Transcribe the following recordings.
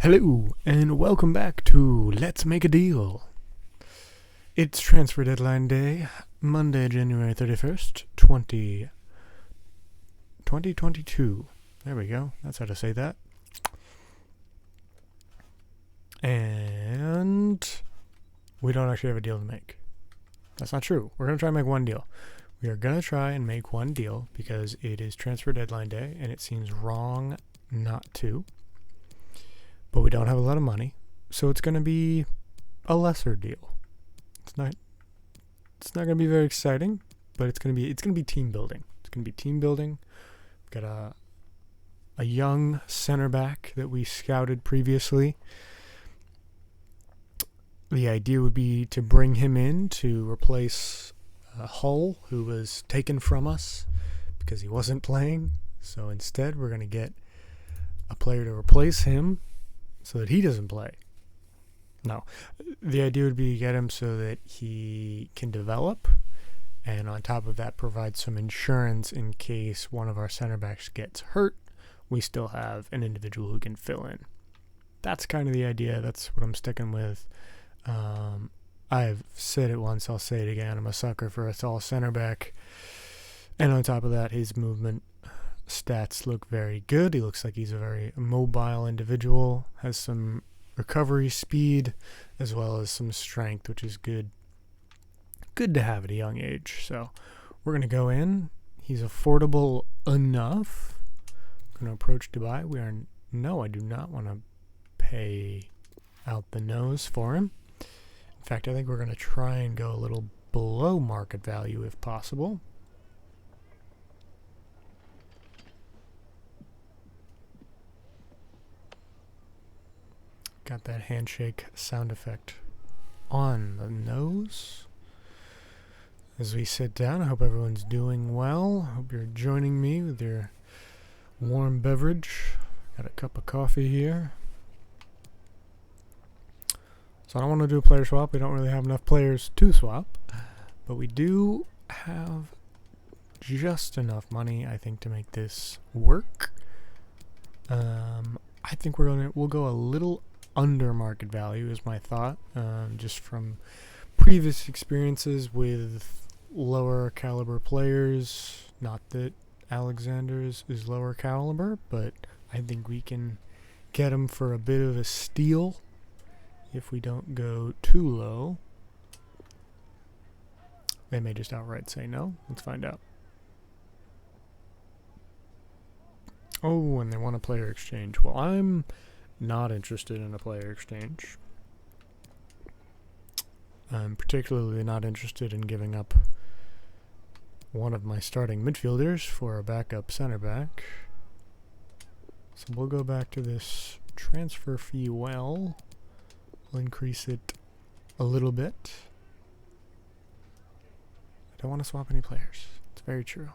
Hello, and welcome back to Let's Make a Deal. It's transfer deadline day, Monday, January 31st, 2022. There we go, that's how to say that. And we don't actually have a deal to make. That's not true. We're going to try and make one deal. We are going to try and make one deal because it is transfer deadline day, and it seems wrong not to. But we don't have a lot of money, so it's going to be a lesser deal. It's not going to be very exciting, but it's going to be team building. It's going to be team building. We've got a young center back that we scouted previously. The idea would be to bring him in to replace Hull, who was taken from us because he wasn't playing. So instead, we're going to get a player to replace him so that he doesn't play. No. The idea would be to get him so that he can develop, and on top of that, provide some insurance in case one of our center backs gets hurt. We still have an individual who can fill in. That's kind of the idea. That's what I'm sticking with. I've said it once, I'll say it again. I'm a sucker for a tall center back. And on top of that, his movement stats look very good. He looks like he's a very mobile individual, has some recovery speed as well as some strength, which is good to have at a young age. So we're going to go in. He's affordable enough. I'm going to approach Dubai. I do not want to pay out the nose for him. In fact, I think we're going to try and go a little below market value if possible. Got that handshake sound effect on the nose. As we sit down, I hope everyone's doing well. Hope you're joining me with your warm beverage. Got a cup of coffee here. So I don't want to do a player swap. We don't really have enough players to swap. But we do have just enough money, I think, to make this work. I think we'll go a little under market value is my thought, just from previous experiences with lower caliber players. Not that Alexander's is lower caliber, but I think we can get him for a bit of a steal if we don't go too low. They may just outright say no. Let's find out. Oh, and they want a player exchange. Well, I'm not interested in a player exchange. I'm particularly not interested in giving up one of my starting midfielders for a backup center back. So we'll go back to this transfer fee well. We'll increase it a little bit. I don't want to swap any players. It's very true.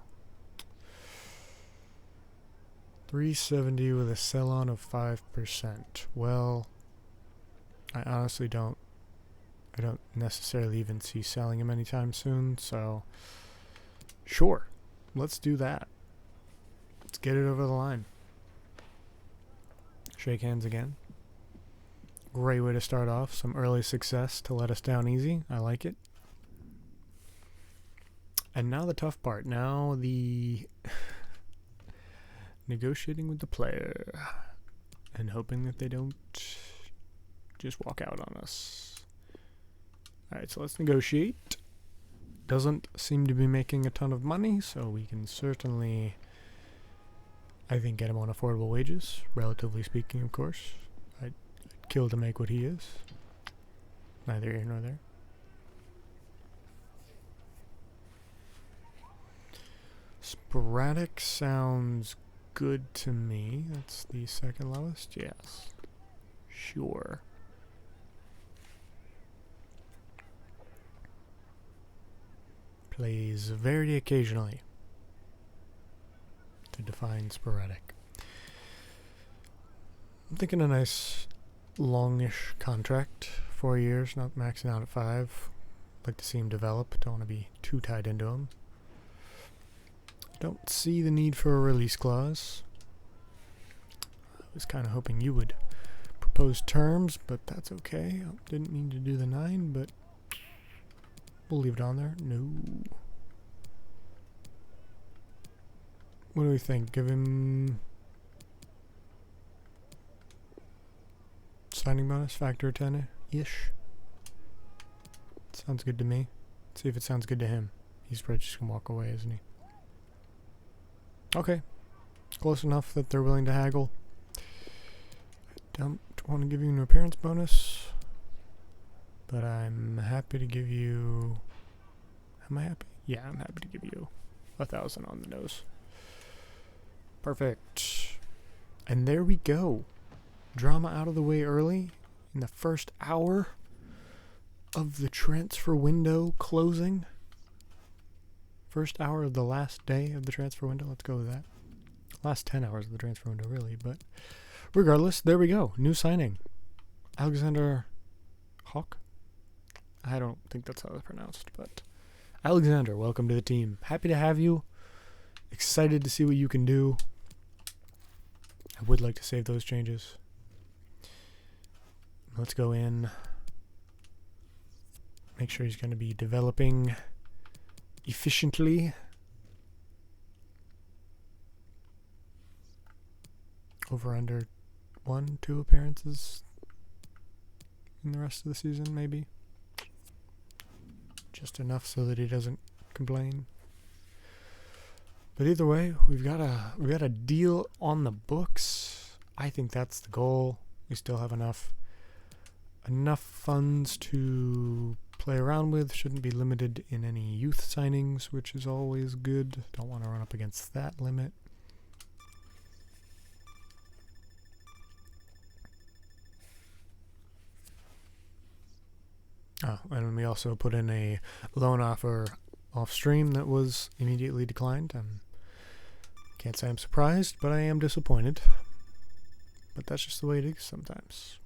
370 with a sell-on of 5%. Well, I honestly don't necessarily even see selling him anytime soon, so sure, let's do that. Let's get it over the line. Shake hands again. Great way to start off. Some early success to let us down easy. I like it. And now the tough part. Now the negotiating with the player and hoping that they don't just walk out on us. Alright, so let's negotiate. Doesn't seem to be making a ton of money, so we can certainly, I think, get him on affordable wages, relatively speaking, of course. I'd kill to make what he is. Neither here nor there. Sporadic sounds good to me. That's the second lowest? Yes. Sure. Plays very occasionally to define sporadic. I'm thinking a nice longish contract, 4 years, not maxing out at 5. Like to see him develop. Don't want to be too tied into him. Don't see the need for a release clause. I was kind of hoping you would proposed terms, but that's okay. Didn't mean to do the 9, but we'll leave it on there. No. What do we think? Give him signing bonus, factor 10-ish. Sounds good to me. Let's see if it sounds good to him. He's probably just gonna walk away, isn't he? Okay. Close enough that they're willing to haggle. I don't want to give you an appearance bonus, but I'm happy to give you... Am I happy? Yeah, I'm happy to give you 1,000 on the nose. Perfect. And there we go. Drama out of the way early in the first hour of the transfer window closing. First hour of the last day of the transfer window. Let's go with that. Last 10 hours of the transfer window, really. But regardless, there we go. New signing. Alexander Hawk? I don't think that's how it's pronounced, but Alexander, welcome to the team. Happy to have you. Excited to see what you can do. I would like to save those changes. Let's go in. Make sure he's going to be developing efficiently. Over under 1-2 appearances in the rest of the season, maybe. Just enough so that he doesn't complain. But either way, we've got a deal on the books. I think that's the goal. We still have enough funds to play around with. Shouldn't be limited in any youth signings, which is always good. Don't want to run up against that limit. Oh, and we also put in a loan offer off stream that was immediately declined. Can't say I'm surprised, but I am disappointed. But that's just the way it is sometimes.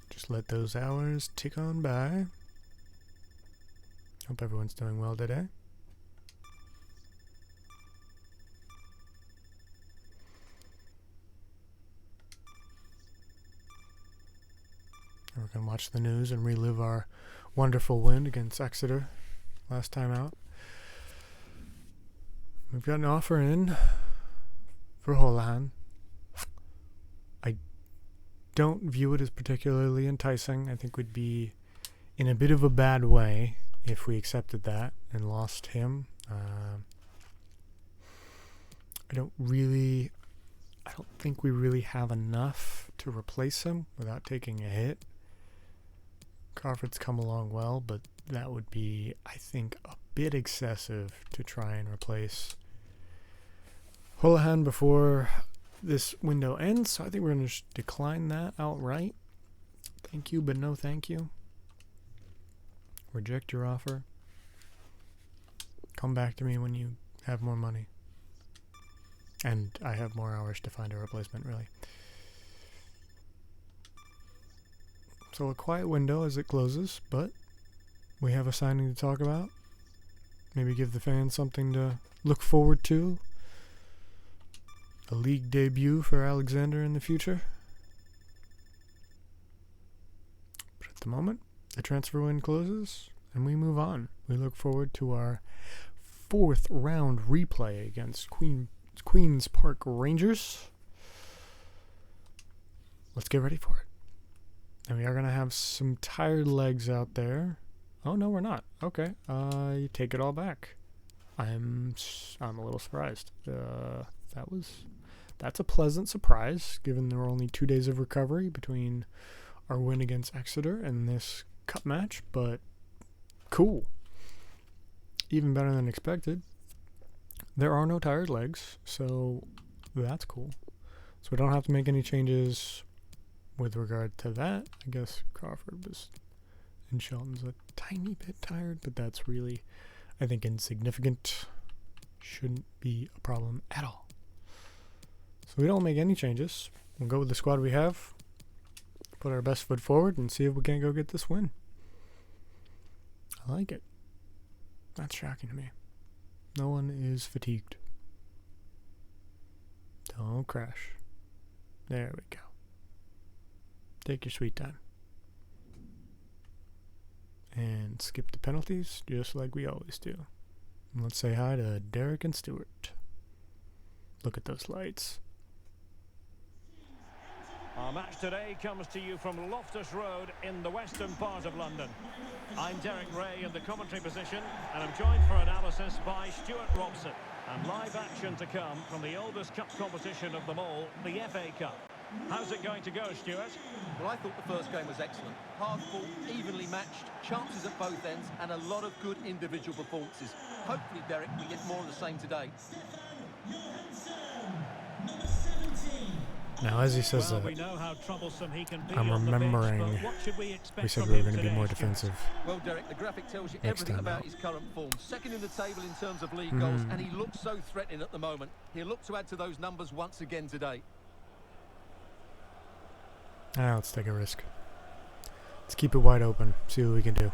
Just let those hours tick on by. Hope everyone's doing well today. We're going to watch the news and relive our wonderful win against Exeter last time out. We've got an offer in for Holohan. I don't view it as particularly enticing. I think we'd be in a bit of a bad way if we accepted that and lost him. I don't think we really have enough to replace him without taking a hit. Crawford's come along well, but that would be, I think, a bit excessive to try and replace Holohan before this window ends. So I think we're going to just decline that outright. Thank you, but no thank you. Reject your offer. Come back to me when you have more money. And I have more hours to find a replacement, really. So a quiet window as it closes, but we have a signing to talk about. Maybe give the fans something to look forward to. A league debut for Alexander in the future. But at the moment, the transfer window closes and we move on. We look forward to our 4th round replay against Queen's Park Rangers. Let's get ready for it. And we are going to have some tired legs out there. Oh, no, we're not. Okay. You take it all back. I'm a little surprised. That's a pleasant surprise, given there were only 2 days of recovery between our win against Exeter and this cup match, but cool. Even better than expected. There are no tired legs, so that's cool. So we don't have to make any changes with regard to that. I guess Crawford and Shelton's a tiny bit tired, but that's really, I think, insignificant. Shouldn't be a problem at all. So we don't make any changes. We'll go with the squad we have, put our best foot forward, and see if we can't go get this win. I like it. That's shocking to me. No one is fatigued. Don't crash. There we go. Take your sweet time. And skip the penalties, just like we always do. And let's say hi to Derek and Stuart. Look at those lights. Our match today comes to you from Loftus Road in the western part of London. I'm Derek Ray in the commentary position, and I'm joined for analysis by Stuart Robson. And live action to come from the oldest cup competition of them all, the FA Cup. How's it going to go, Stuart? Well, I thought the first game was excellent. Hard fought, evenly matched, chances at both ends, and a lot of good individual performances. Hopefully, Derek, we get more of the same today. Now, as he says that, we know how troublesome he can be I'm remembering we said we were going to be more defensive. Well, Derek, the graphic tells you everything about his current form. Second in the table in terms of league goals, and he looks so threatening at the moment. He'll look to add to those numbers once again today. Let's take a risk. Let's keep it wide open. See what we can do.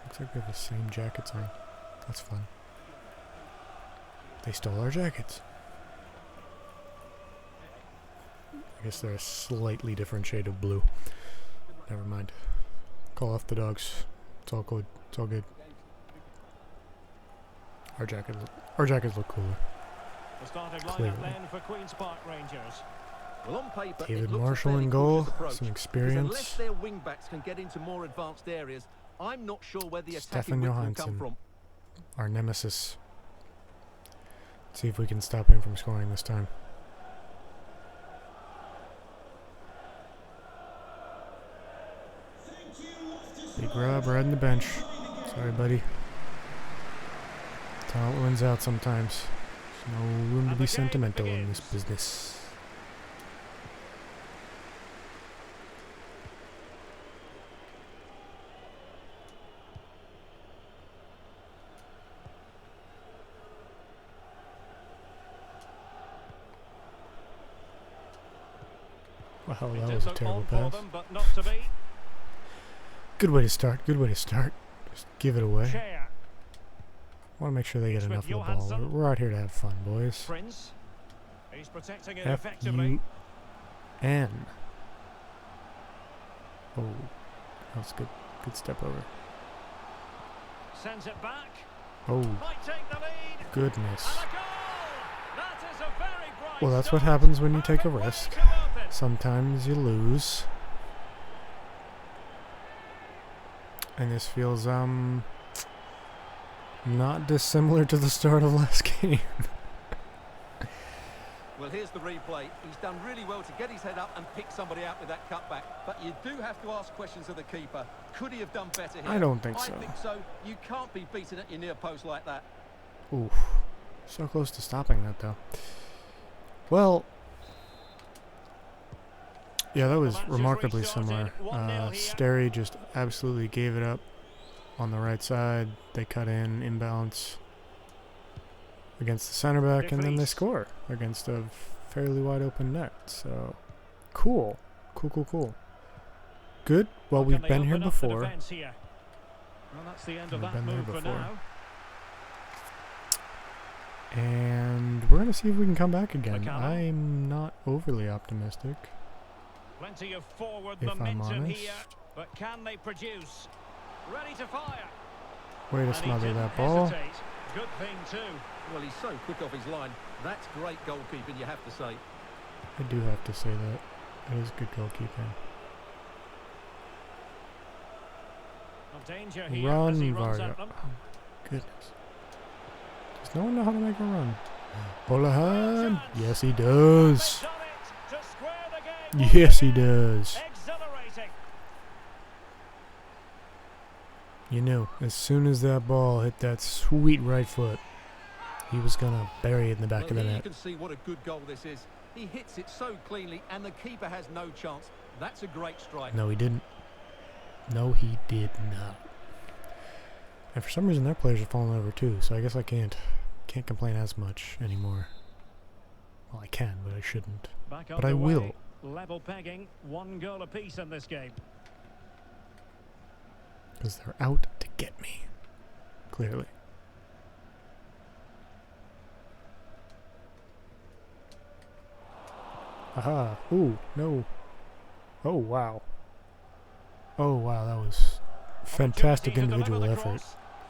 Looks like we have the same jackets on. That's fun. They stole our jackets. I guess they're a slightly different shade of blue. Never mind. Call off the dogs. It's all good. It's all good. Our jackets look cooler. The starting Clearly. lineup then for Queen's Park Rangers. Well, on paper, David it looks Marshall a in fairly goal. cautious approach, Some because experience. unless their wing-backs can get into more advanced areas, I'm not sure where the attacking Stefan width will come Johansson, from. our nemesis. Let's see if we can stop him from scoring this time. Big Rob riding the bench. Sorry, buddy. Talent wins out sometimes. There's no room to be sentimental in this business. Wow, that was a terrible pass. Good way to start. Good way to start. Just give it away. Want to make sure they get enough of the ball. We're out here to have fun, boys. He's protecting it effectively. F-U-N. Oh, that's good. Good step over. Sends it back. Oh, Might take the lead. goodness. And a goal. That is a very bright Well, that's what start. happens when you take a Perfect way risk. to open. Sometimes you lose. And this feels, not dissimilar to the start of last game. Well, here's the replay. He's done really well to get his head up and pick somebody out with that cutback. But you do have to ask questions of the keeper. Could he have done better here? I don't think so. I think so. You can't be beaten at your near post like that. Oof. So close to stopping that, though. Well, yeah, that was remarkably similar. Sterry just absolutely gave it up on the right side. They cut in, imbalance against the center back, and then they score against a fairly wide open net. So, cool. Cool. Good. Well, we've been here before. Well, that's the end of We've that been there move for before. now. And we're going to see if we can come back again. McCallum. I'm not overly optimistic. Plenty of forward If I'm momentum honest. here, but can they produce? Ready to fire. Way to And he smother didn't that ball. hesitate. Good thing too. Well, he's so quick off his line. That's great goalkeeping, you have to say. I do have to say that. That is good goalkeeping. Of danger here as Run, he runs Varga. at them. Oh, goodness. Does no one know how to make a run? Holahan! Yes, he does. They've done it to square the game. Yes, he does. Exhilarating. You knew, as soon as that ball hit that sweet right foot, he was going to bury it in the back of the Here you net. can see what a good goal this is. He hits it so cleanly, and the keeper has no chance. That's a great strike. No, he didn't. No, he did not. And for some reason, their players are falling over too, so I guess I can't complain as much anymore. Well, I can, but I shouldn't. Back But I underway. will. Level pegging, 1 goal apiece in this game. Because they're out to get me. Clearly. Aha. Ooh, no. Oh, wow. Oh, wow, that was fantastic individual effort.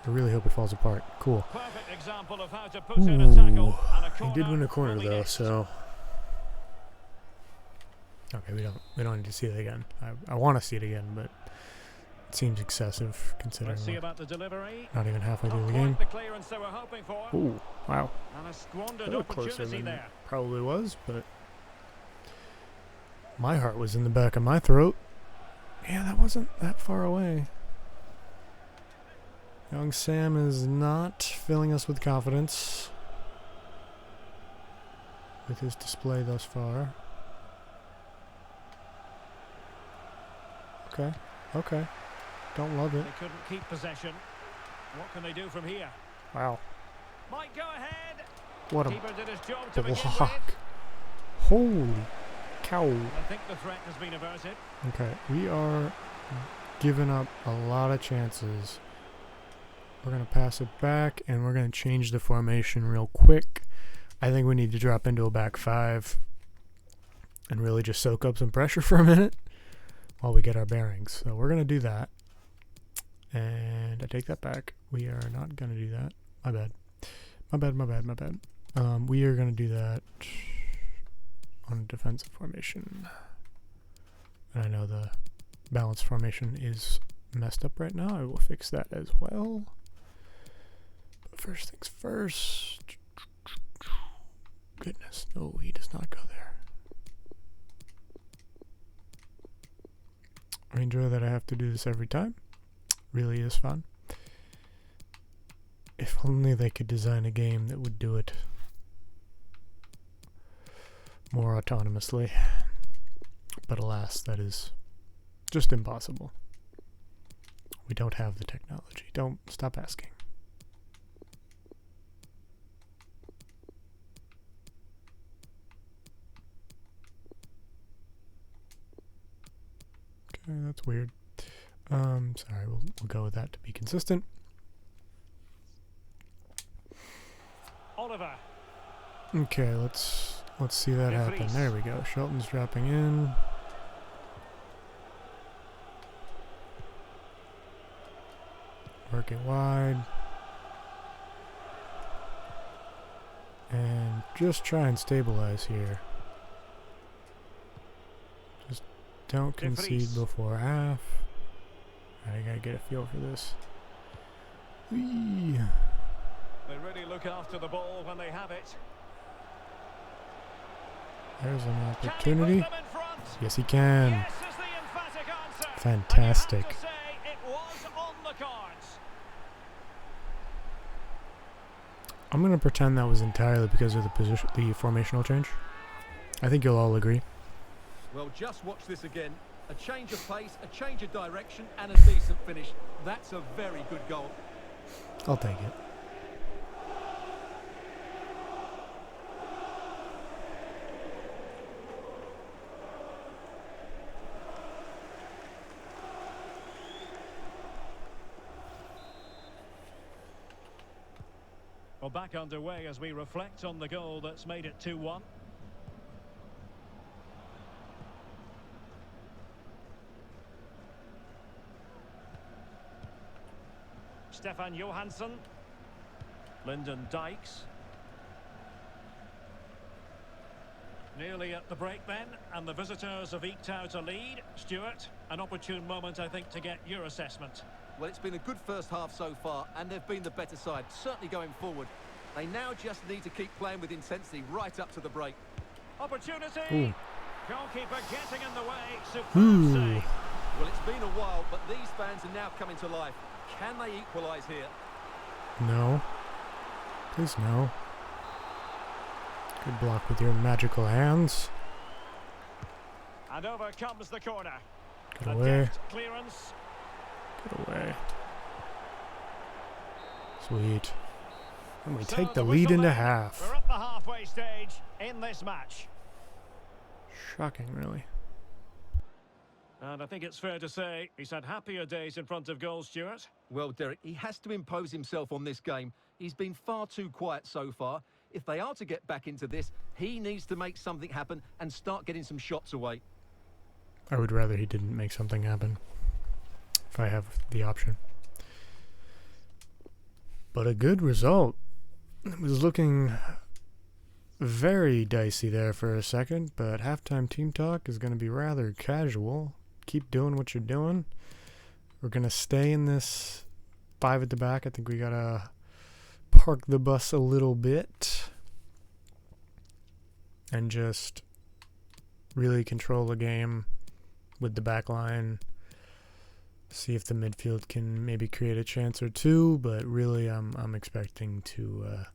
I really hope it falls apart. Cool. Perfect example of how to put in a tackle, and a He did win a corner really though, next. so okay, we don't need to see it again. I want to see it again, but it seems excessive considering Let's see we're about the delivery. not even halfway through Not the quite game. the clearance they were hoping for. Ooh, wow. And a squandered A little closer opportunity than there. probably was, but my heart was in the back of my throat. Yeah, that wasn't that far away. Young Sam is not filling us with confidence with his display thus far. Okay, okay. Don't love it. They couldn't keep possession. What can they do from here? Wow. Might go ahead. What a Keeper did his job to begin with. block. Holy cow. I think the threat has been averted. Okay, we are giving up a lot of chances. We're going to pass it back, and we're going to change the formation real quick. I think we need to drop into a back five and really just soak up some pressure for a minute while we get our bearings. So we're going to do that. And I take that back. We are not going to do that. My bad. My bad, my bad, my bad. We are going to do that on a defensive formation. And I know the balance formation is messed up right now. I will fix that as well. But first things first. Goodness, no, he does not go there. I enjoy that I have to do this every time. Really is fun. If only they could design a game that would do it more autonomously. But alas, that is just impossible. We don't have the technology. Don't stop asking. Okay, that's weird. Sorry, we'll go with that to be consistent. Oliver. Okay, let's see that happen. There we go. Shelton's dropping in. Work it wide. And just try and stabilize here. Just don't concede before half. I gotta get a feel for this. Whee. They really look after the ball when they have it. There's an opportunity. Can he put them in front? Yes, he can. Yes is the emphatic answer. Fantastic. And you have to say it was on the cards. I'm gonna pretend that was entirely because of the formational change. I think you'll all agree. Well, just watch this again. A change of pace, a change of direction, and a decent finish. That's a very good goal. I'll take it. Well, back underway as we reflect on the goal that's made it 2-1. Stefan Johansson. Lyndon Dykes. Nearly at the break then, and the visitors have eked out a lead. Stuart, an opportune moment, I think, to get your assessment. Well, it's been a good first half so far, and they've been the better side, certainly going forward. They now just need to keep playing with intensity right up to the break. Opportunity! Ooh. Goalkeeper getting in the way. Superb save. Well, it's been a while, but these fans are now coming to life. Can they equalise here? No. Please no. Good block with your magical hands. And over comes the corner. Get A away. deft clearance. Get away. Sweet. And we So take the the lead whistle into then. half. We're at the halfway stage in this match. Shocking, really. And I think it's fair to say he's had happier days in front of goal, Stuart. Well, Derek, he has to impose himself on this game. He's been far too quiet so far. If they are to get back into this, he needs to make something happen and start getting some shots away. I would rather he didn't make something happen if I have the option. But a good result. It was looking very dicey there for a second, but halftime team talk is going to be rather casual. Keep doing what you're doing. We're going to stay in this 5 at the back. I think we got to park the bus a little bit and just really control the game with the back line. See if the midfield can maybe create a chance or two, but really I'm expecting to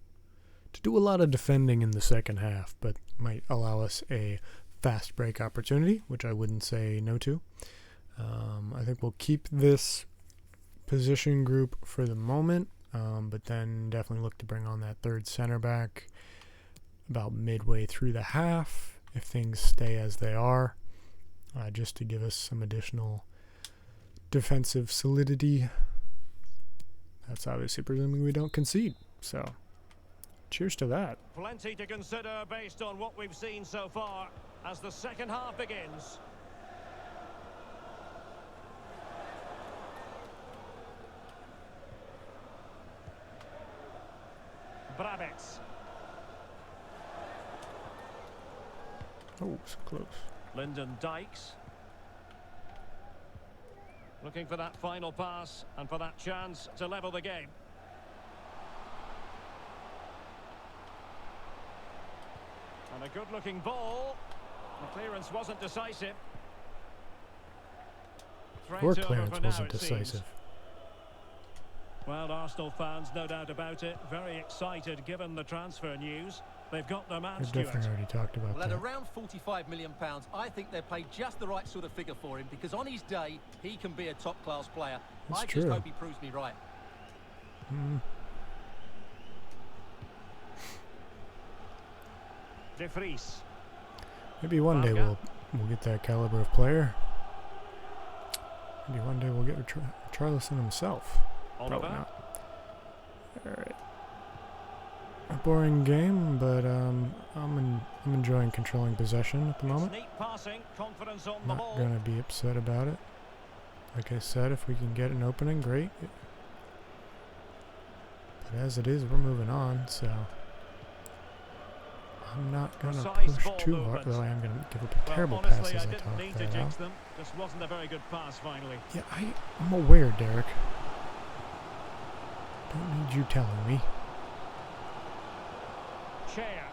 do a lot of defending in the second half, but might allow us a fast break opportunity, which I wouldn't say no to. I think we'll keep this position group for the moment, but then definitely look to bring on that third center back about midway through the half if things stay as they are, just to give us some additional defensive solidity. That's obviously presuming we don't concede, so cheers to that. Plenty to consider based on what we've seen so far as the second half begins. Brabets. Oh, so close. Lyndon Dykes. Looking for that final pass and for that chance to level the game. And a good-looking ball. The clearance wasn't decisive. Your clearance wasn't decisive. Well, Arsenal fans, no doubt about it, very excited given the transfer news. They've got their man, We've Stuart. definitely already talked about Well, that. at around £45 million, I think they've paid just the right sort of figure for him, because on his day, he can be a top-class player. That's I true. just hope he proves me right. De Vries. Maybe one day we'll get that caliber of player. Maybe one day we'll get Charlison himself. Probably Oliver. not. All right. A boring game, but I'm enjoying controlling possession at the moment. Neat passing, confidence on the Not ball. gonna be upset about it. Like I said, if we can get an opening, great. But as it is, we're moving on, so I'm not gonna push too hard. Though I am gonna give up a terrible pass as I talk that out. Just wasn't a very good pass finally. Yeah, I'm aware, Derek. Don't need you telling me. Chair.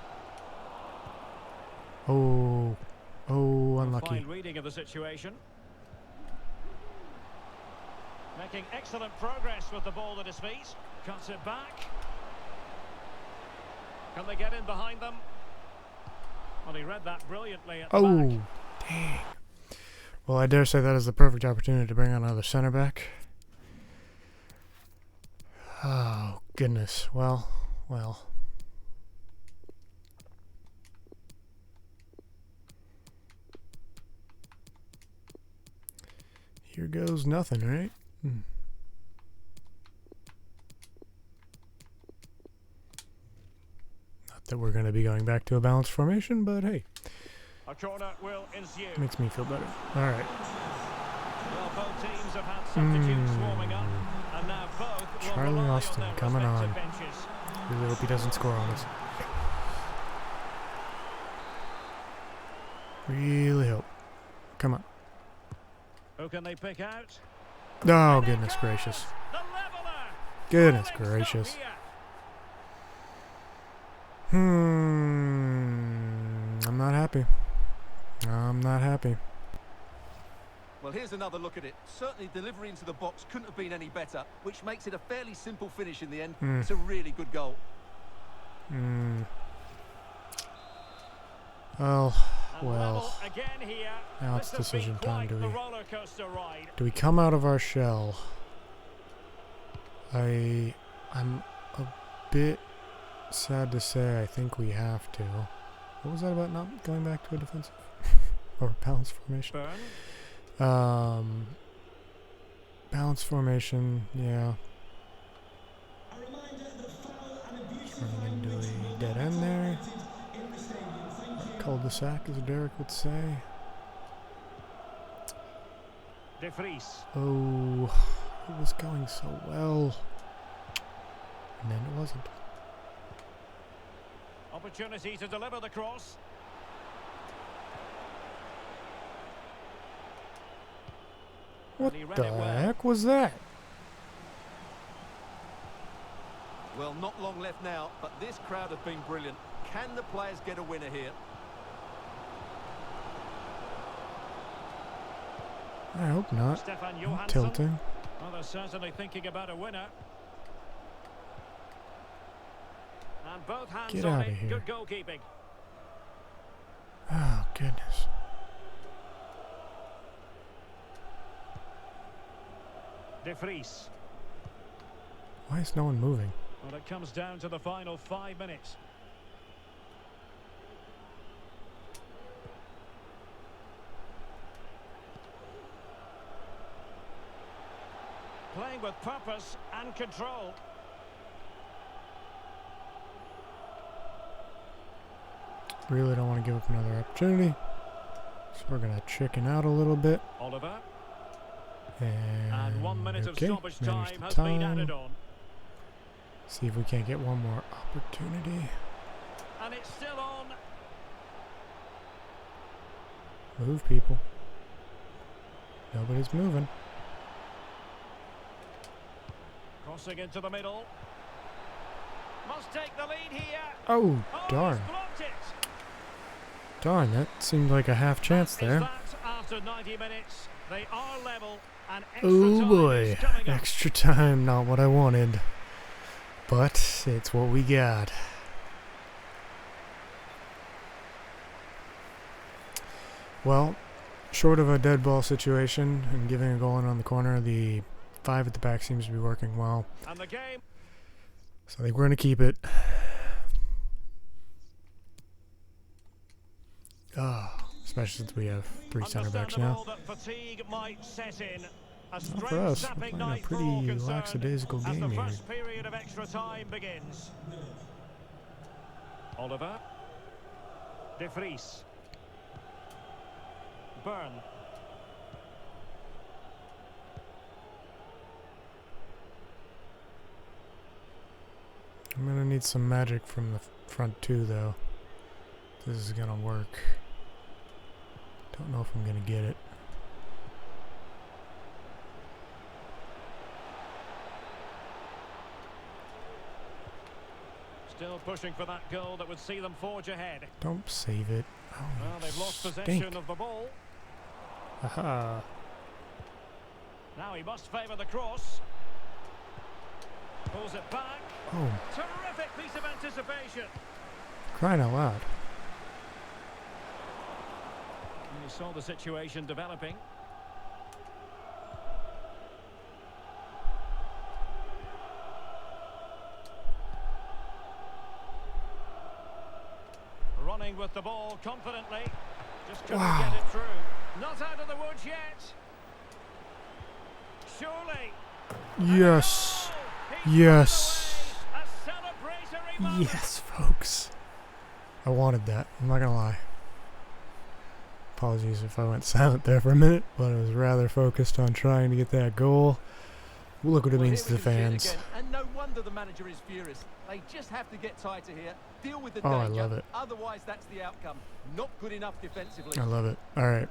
Oh, unlucky. Fine reading of the situation. Making excellent progress with the ball at his feet. Cuts it back. Can they get in behind them? Well, he read that brilliantly at the back. Dang. Well, I dare say that is the perfect opportunity to bring on another center back. Oh, goodness. Well. Here goes nothing, right? Not that we're going to be going back to a balanced formation, but hey. A corner will ensue. Makes me feel better. All right. Well, both teams have had substitutes warming up, and now both will Charlie rely Austin on their coming on. respective benches. Really hope he doesn't score on us. Really hope. Come on. Who can they pick out? Oh, goodness gracious. The leveler. Goodness Rolling gracious. stop here. I'm not happy. I'm not happy. Well, here's another look at it. Certainly delivery into the box couldn't have been any better, which makes it a fairly simple finish in the end. It's a really good goal. Well, again here. now it's This has decision been time. quite the roller coaster ride. Do we come out of our shell? I'm a bit sad to say I think we have to. What was that about not going back to a defensive or balanced formation? Burn. Balance formation, yeah. Running into a dead end there. Cul-de-sac, as Derek would say. De Vries. Oh, it was going so well. And then it wasn't. Opportunity to deliver the cross. What the heck was that? Well, not long left now, but this crowd have been brilliant. Can the players get a winner here? I hope not. Stefan I'm Johansson. tilting. Well, they're certainly thinking about a winner. And both hands Get on out of it. here. Good goalkeeping. Oh, goodness. De Vries. Why is no one moving? Well, it comes down to the final 5 minutes. Playing with purpose and control. Really don't want to give up another opportunity. So we're going to chicken out a little bit. Oliver. And 1 minute okay, of stoppage managed time the has been added on. See if we can't get one more opportunity. And it's still on. Move, people. Nobody's moving. Crossing into the middle. Must take the lead here. Oh, darn. He's blocked it. Darn, that seemed like a half chance Is there. that after 90 minutes, they are level and extra Oh time boy, is coming up. extra time, not what I wanted. But it's what we got. Well, short of a dead ball situation and giving a goal in on the corner, the 5 at the back seems to be working well. And the game. So I think we're going to keep it. Especially since we have 3 center backs now. That fatigue might set in. A Not for us. We're strength-sapping playing a night for pretty all concerned lackadaisical as game the here. first period of extra time begins. Oliver. De Vries. Byrne. I'm going to need some magic from the front 2 though. This is going to work. Don't know if I'm going to get it. Still pushing for that goal that would see them forge ahead. Don't save it. Oh, Well, they've lost stink. possession of the ball. Aha. Now he must favour the cross. Pulls it back. Oh, Terrific piece of anticipation. crying out loud. And you saw the situation developing. Running with the ball confidently. Just couldn't Wow. get it through. Not out of the woods yet. Surely. Yes. He's Yes. away. A celebratory moment. Yes, folks. I wanted that. I'm not going to lie. Apologies if I went silent there for a minute, but I was rather focused on trying to get that goal. Well, look what it Well, means to here the we can see it fans. again, and no wonder the manager is furious. They just have to get tighter here, deal with the Oh, I danger. love it. Otherwise, that's the outcome. Not good enough defensively. I love it. All right.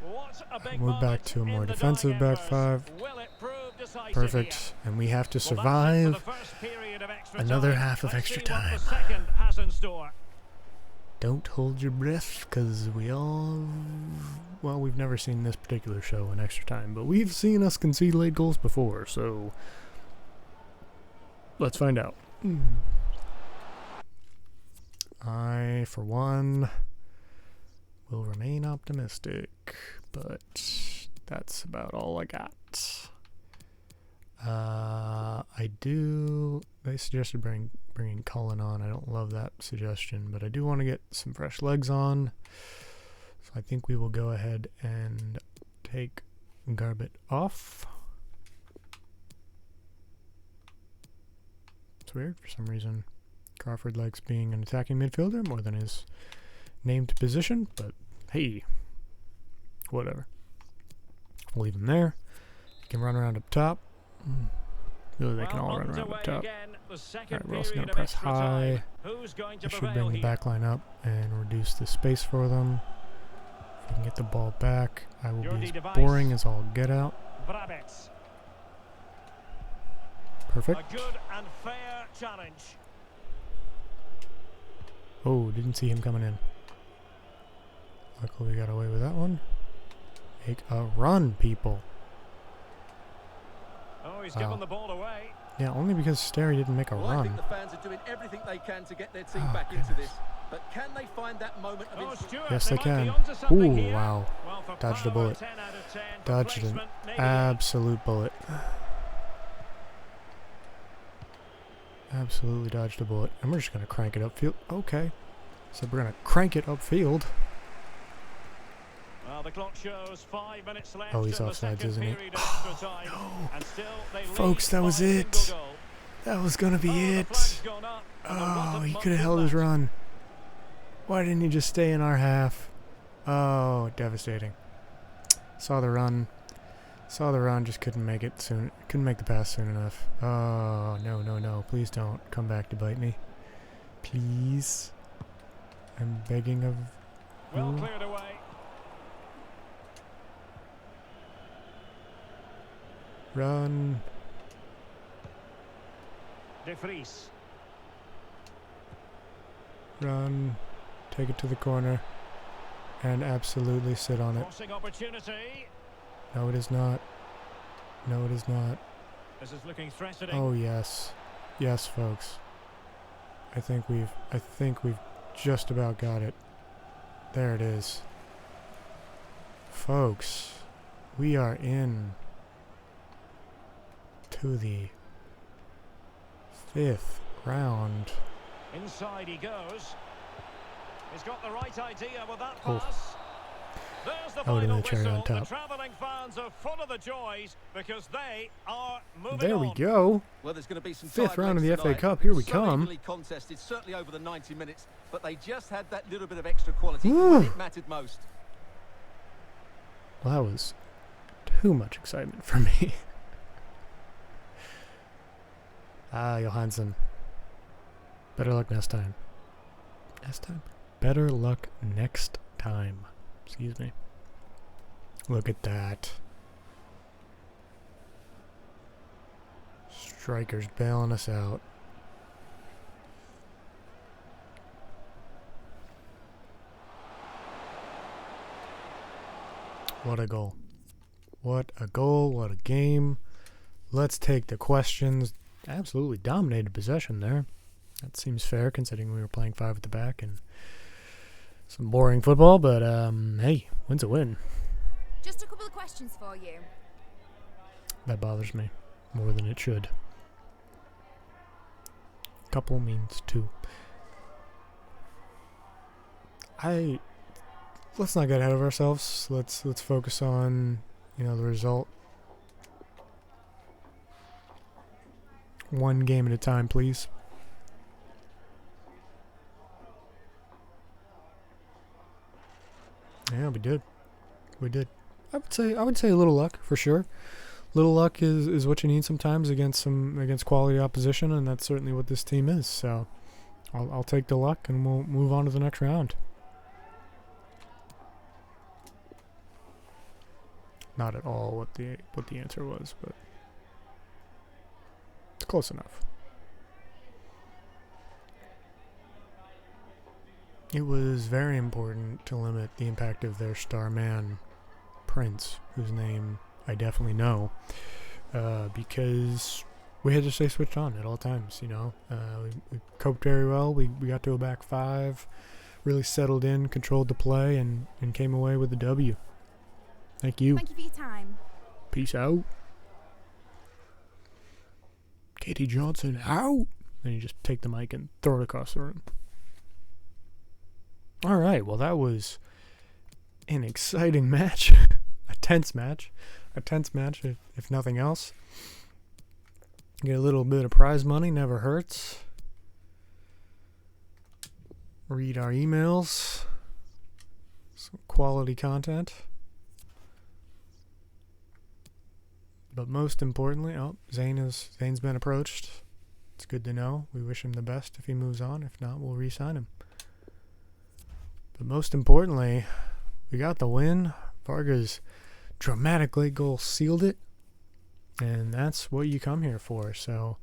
What a big We're back moment to a more in the defensive dying back embers. 5. Will it prove decisive Perfect. here? And we have to Well, that's it for survive. the first period of extra another time. half of Let's extra see what time. the second has in store. Don't hold your breath, because we've never seen this particular show in extra time, but we've seen us concede late goals before, so let's find out. I, for one, will remain optimistic, but that's about all I got. They suggested bringing Cullen on. I don't love that suggestion, but I do want to get some fresh legs on. So I think we will go ahead and take Garbett off. It's weird. For some reason, Crawford likes being an attacking midfielder more than his named position, but hey, whatever. We'll leave him there. He can run around up top. Really, they can all run around up top. Alright, we're also going to press high. That should bring the back line up and reduce the space for them. If we can get the ball back, I will be as boring as all get out. Perfect. A good and fair challenge. Oh, didn't see him coming in. Luckily we got away with that one. Make a run, people. Oh, he's given the ball away. Yeah, only because Sterry didn't make a Well, I run. think the fans are doing everything they can to get their team back into this. But can they find that moment of inspiration? Yes, they can. Ooh, wow. Dodged a bullet. Dodged an absolute bullet. Absolutely dodged a bullet. And we're just going to crank it upfield. Okay. So we're going to crank it upfield. Well, the clock shows 5 minutes left. Oh, he's offsides, isn't he? Oh, no. Folks, that was it. That was going to be it. Oh, he could have held his run. Why didn't he just stay in our half? Oh, devastating. Saw the run. Saw the run, just couldn't make it soon. Couldn't make the pass soon enough. Oh, no, no, no. Please don't come back to bite me. Please. I'm begging of you. Well cleared away. Run. De Vries. Run. Take it to the corner. And absolutely sit on it. Crossing opportunity. No, it is not. No, it is not. This is looking threatening. Oh, yes. Yes, folks. I think we've just about got it. There it is. Folks, we are in to the 5th round. Inside he goes. He's got the right idea with that pass. There's the final whistle. The travelling fans are full of the joys because they are moving There we on. go. Well, there's going to be some 5th round of the FA tonight. Cup. Here we So come. evenly contested, certainly over the 90 minutes, but they just had that little bit of extra quality when it mattered most. Well, that was too much excitement for me. Johansson. Better luck next time. Next time? Better luck next time. Excuse me. Look at that. Strikers bailing us out. What a goal. What a goal. What a game. Let's take the questions. Absolutely dominated possession there. That seems fair considering we were playing 5 at the back and some boring football, but hey, win's a win. Just a couple of questions for you. That bothers me more than it should. Couple means 2. Let's not get ahead of ourselves. Let's focus on, the result. One game at a time, please. Yeah, we did. We did. I would say a little luck for sure. Little luck is what you need sometimes against quality opposition, and that's certainly what this team is. So I'll take the luck, and we'll move on to the next round. Not at all what the answer was, but it's close enough. It was very important to limit the impact of their star man, Prince, whose name I definitely know, because we had to stay switched on at all times, We coped very well. We got to a back 5, really settled in, controlled the play, and came away with the W. Thank you. Thank you for your time. Peace out. Katie Johnson, out! Then you just take the mic and throw it across the room. All right, well, that was an exciting match, a tense match if nothing else. Get a little bit of prize money, never hurts. Read our emails, some quality content. But most importantly, Zane's been approached. It's good to know. We wish him the best if he moves on. If not, we'll re-sign him. But most importantly, we got the win. Varga's dramatic late goal sealed it. And that's what you come here for. So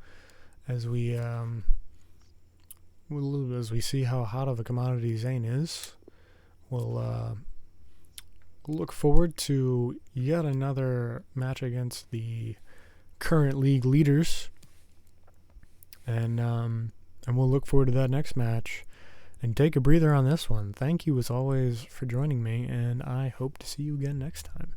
as we see how hot of a commodity Zane is, we'll look forward to yet another match against the current league leaders. And we'll look forward to that next match and take a breather on this one. Thank you as always for joining me, and I hope to see you again next time.